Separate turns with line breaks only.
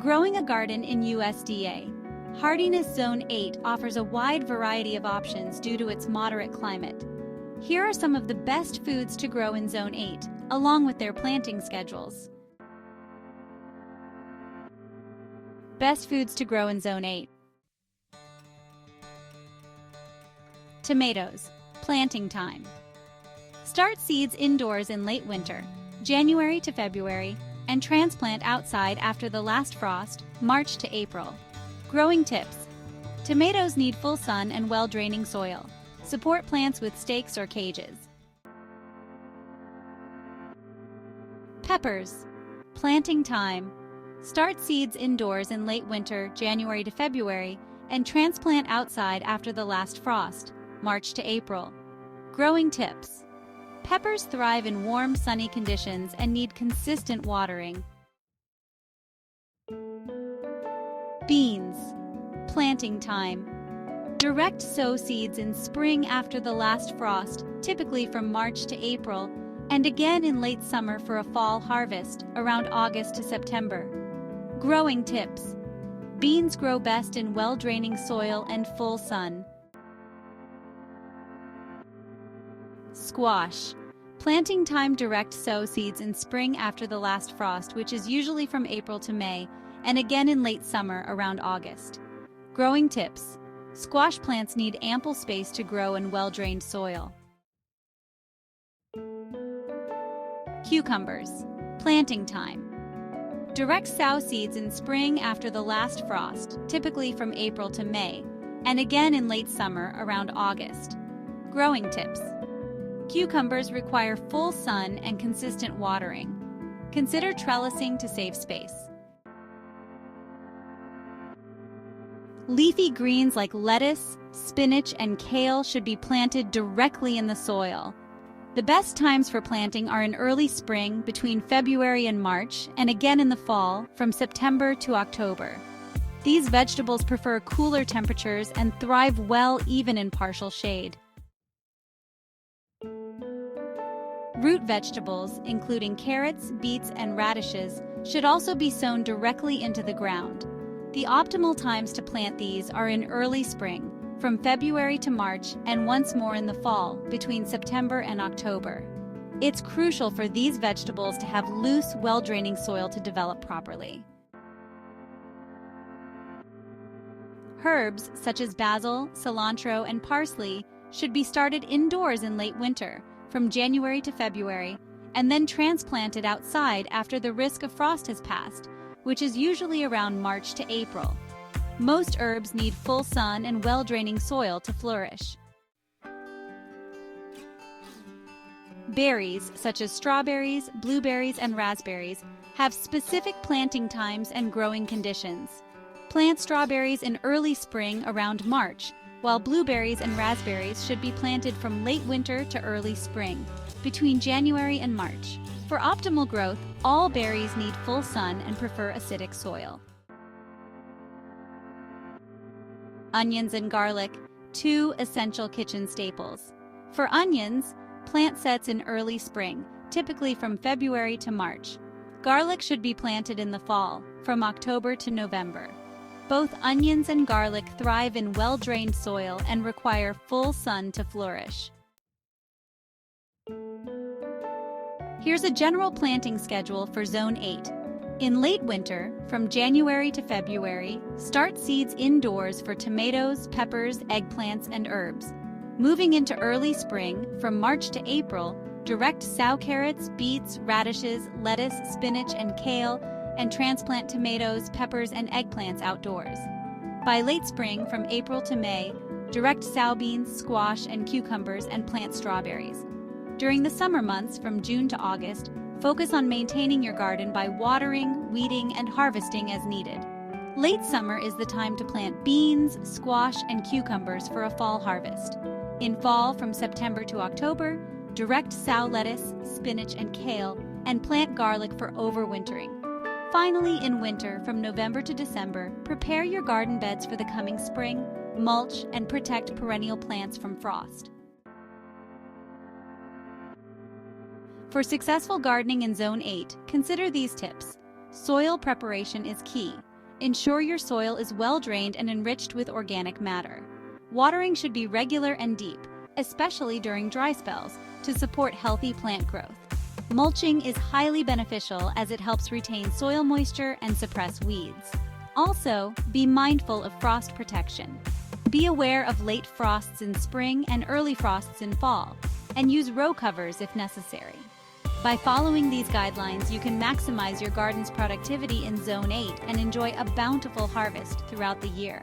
Growing a garden in USDA. Hardiness Zone 8 offers a wide variety of options due to its moderate climate. Here are some of the best foods to grow in Zone 8, along with their planting schedules. Best foods to grow in Zone 8. Tomatoes. Planting time. Start seeds indoors in late winter, January to February, and transplant outside after the last frost, March to April. Growing tips. Tomatoes need full sun and well-draining soil. Support plants with stakes or cages. Peppers. Planting time. Start seeds indoors in late winter, January to February, and transplant outside after the last frost, March to April. Growing tips. Peppers thrive in warm, sunny conditions and need consistent watering. Beans. Planting time. Direct sow seeds in spring after the last frost, typically from March to April, and again in late summer for a fall harvest, around August to September. Growing tips. Beans grow best in well-draining soil and full sun. Squash. Planting time. Direct sow seeds in spring after the last frost, which is usually from April to May, and again in late summer around August. Growing tips. Squash plants need ample space to grow in well-drained soil. Cucumbers. Planting time. Direct sow seeds in spring after the last frost, typically from April to May, and again in late summer around August. Growing tips. Cucumbers require full sun and consistent watering. Consider trellising to save space. Leafy greens like lettuce, spinach, and kale should be planted directly in the soil. The best times for planting are in early spring, between February and March, and again in the fall, from September to October. These vegetables prefer cooler temperatures and thrive well even in partial shade. Root vegetables, including carrots, beets, and radishes, should also be sown directly into the ground. The optimal times to plant these are in early spring, from February to March, and once more in the fall, between September and October. It's crucial for these vegetables to have loose, well-draining soil to develop properly. Herbs, such as basil, cilantro, and parsley, should be started indoors in late winter, from January to February, and then transplanted outside after the risk of frost has passed, which is usually around March to April. Most herbs need full sun and well-draining soil to flourish. Berries, such as strawberries, blueberries, and raspberries, have specific planting times and growing conditions. Plant strawberries in early spring around March, while blueberries and raspberries should be planted from late winter to early spring, between January and March. For optimal growth, all berries need full sun and prefer acidic soil. Onions and garlic, two essential kitchen staples. For onions, plant sets in early spring, typically from February to March. Garlic should be planted in the fall, from October to November. Both onions and garlic thrive in well-drained soil and require full sun to flourish. Here's a general planting schedule for Zone 8. In late winter, from January to February, start seeds indoors for tomatoes, peppers, eggplants, and herbs. Moving into early spring, from March to April, direct sow carrots, beets, radishes, lettuce, spinach, and kale, and transplant tomatoes, peppers, and eggplants outdoors. By late spring, from April to May, direct sow beans, squash, and cucumbers, and plant strawberries. During the summer months, from June to August, focus on maintaining your garden by watering, weeding, and harvesting as needed. Late summer is the time to plant beans, squash, and cucumbers for a fall harvest. In fall, from September to October, direct sow lettuce, spinach, and kale, and plant garlic for overwintering. Finally, in winter, from November to December, prepare your garden beds for the coming spring, mulch, and protect perennial plants from frost. For successful gardening in Zone 8, consider these tips. Soil preparation is key. Ensure your soil is well drained and enriched with organic matter. Watering should be regular and deep, especially during dry spells, to support healthy plant growth. Mulching is highly beneficial as it helps retain soil moisture and suppress weeds. Also, be mindful of frost protection. Be aware of late frosts in spring and early frosts in fall, and use row covers if necessary. By following these guidelines, you can maximize your garden's productivity in Zone 8 and enjoy a bountiful harvest throughout the year.